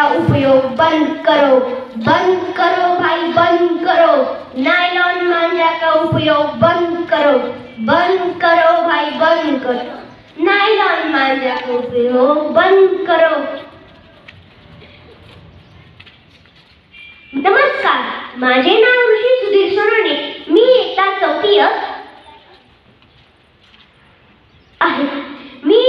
का उपयोग बंद करो भाई बंद करो। नायलॉन मांझा का उपयोग बंद करो भाई बंद करो। नायलॉन मांझा का उपयोग बंद करो। नमस्कार, माझे नाव ऋषी सुधीर सोनवणे। मी इयत्ता 4थी आहे। मी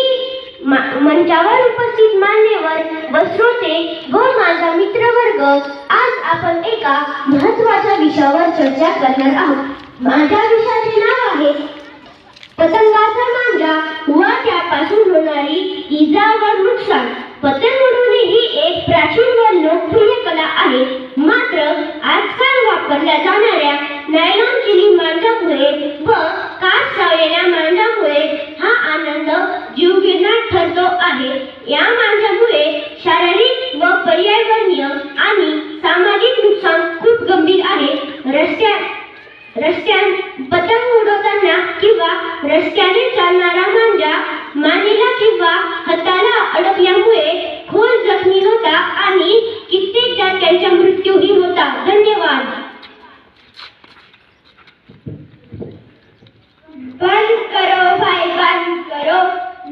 मंचावर उपस्थित मान्यवर व श्रोते व माझा मित्रवर्ग, आज आपण एका महत्त्वाच्या विषयावर चर्चा करणार आहोत। माझ्या विषयाचे नाव आहे पतंगाचा मांजा व त्यापासून होणारी इजा व नुकसान। पतंग उडवणे ही एक प्राचीन व लोकप्रिय कला आहे, मात्र आजकाल वापरल्या जाणाऱ्या नायलॉन चिनी मांजामुळे व काच लावलेल्या मांजामुळे हा आनंद जीवघेणा ठरतो आहे। या मांजामुळे शारीरिक व पर्यावरणीय आणि सामाजिक नुकसान खूप गंभीर आहे। रस्त्यावर पतंग उडवताना किंवा रस्त्याने चालणारा मांजा मानेला किंवा हाताला अडकल्यामुळे खोल जखमी होता आणि कित्येकदा त्यांचा मृत्यूही होता। धन्यवाद। बंद करो भाई बंद करो,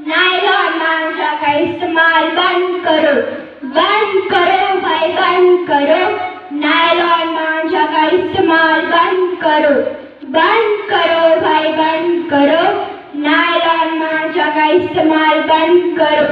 नायलॉन मांझा का इस्तेमाल बंद करो भाई बंद करो। नायलॉन मांझा का इस्तेमाल बंद करो भाई बंद करो। नायलॉन मांझा का इस्तेमाल बंद करो।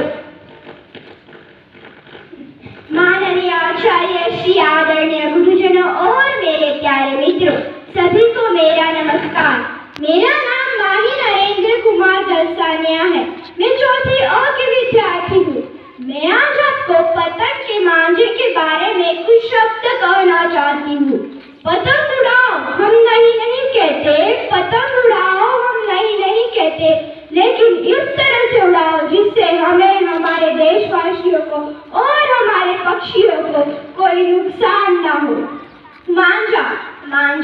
माननीय आचार्य, श्री आदरणीय गुरुजनों और मेरे प्यारे मित्रों, सभी को मेरा नमस्कार। मेरा नाम माही नरेंद्र कुमार दलसानिया है। मैं 4th अ की विद्यार्थी हूँ। मैं आज आपको पतंग के मांझे के बारे में कुछ शब्द कहना चाहती हूँ। पतंग उड़ाओ हम नहीं कहते, पतंग उड़ाओ हम नहीं कहते, लेकिन इस तरह से उड़ाओ जिससे हमें, हमारे देशवासियों को और हमारे पक्षियों को कोई नुकसान ना हो। मांझा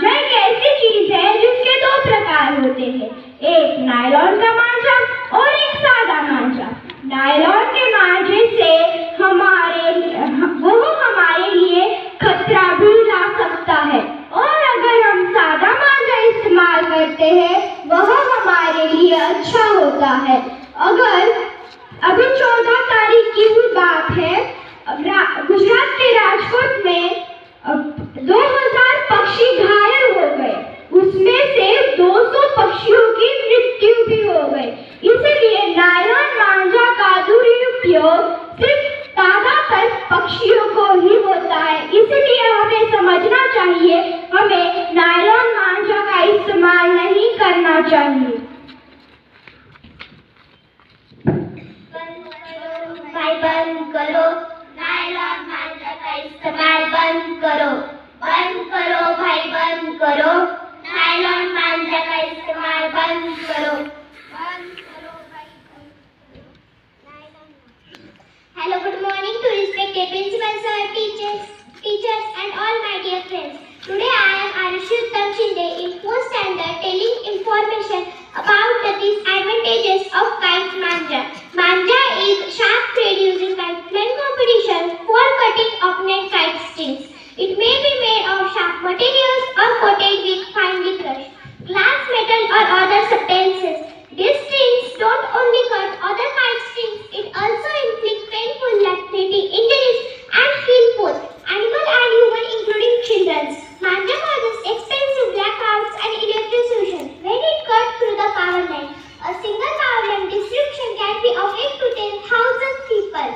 एक ऐसी चीज है जिसके 2 प्रकार होते हैं, एक नायलॉन का मांझा और एक सादा मांझा। नायलॉन के मांझे से हमारे लिए खतरा भी ला सकता है, और अगर हम सादा मांझा इस्तेमाल करते हैं वह हमारे लिए अच्छा होता है। अगर अभी 14 तारीख की हुई बात है, गुजरात के राजकोट में 2000 पक्षी घायल हो गए, उसमें से 200 पक्षियों की मृत्यु भी हो गई। इसलिए नायलॉन मांझा का दुरुपयोग सिर्फ ज्यादातर पक्षियों को ही होता है। इसलिए हमें समझना चाहिए, हमें नायलॉन मांझा का इस्तेमाल नहीं करना चाहिए। बंद करो, नायलॉन मांझा का इस्तेमाल बंद करो भाई बंद करो। नायलॉन मांझा का इस्तेमाल बंद करो Hello, good morning to respected principal sir, teachers and all my dear friends. Today I am Arushi Uttam Shinde in 4th standard telling information about the disadvantages of kite manja. Manja is sharp thread used by flying competition for cutting of net kite strings. It may be made of sharp materials or coated with finely crushed glass, metal or other substances. These strings don't only cut other kite strings, it also inflict painful life-threatening injuries and kill both animal and human, including children. Manja causes expensive blackouts and electrocution when it cuts through the power line. A single power line disruption can be of 8 to 10,000 people.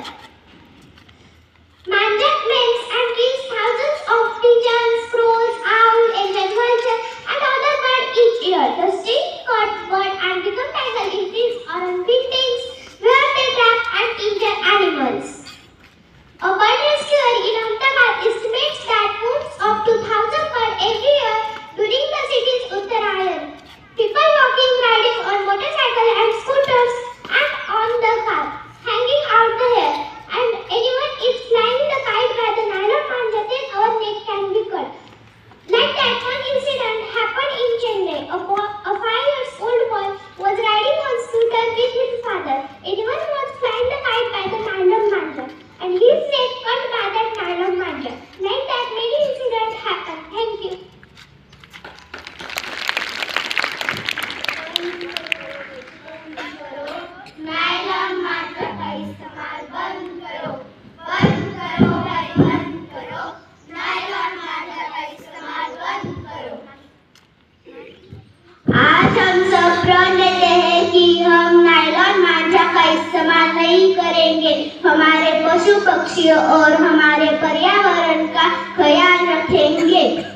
करेंगे, हमारे पशु पक्षियों और हमारे पर्यावरण का ख्याल रखेंगे।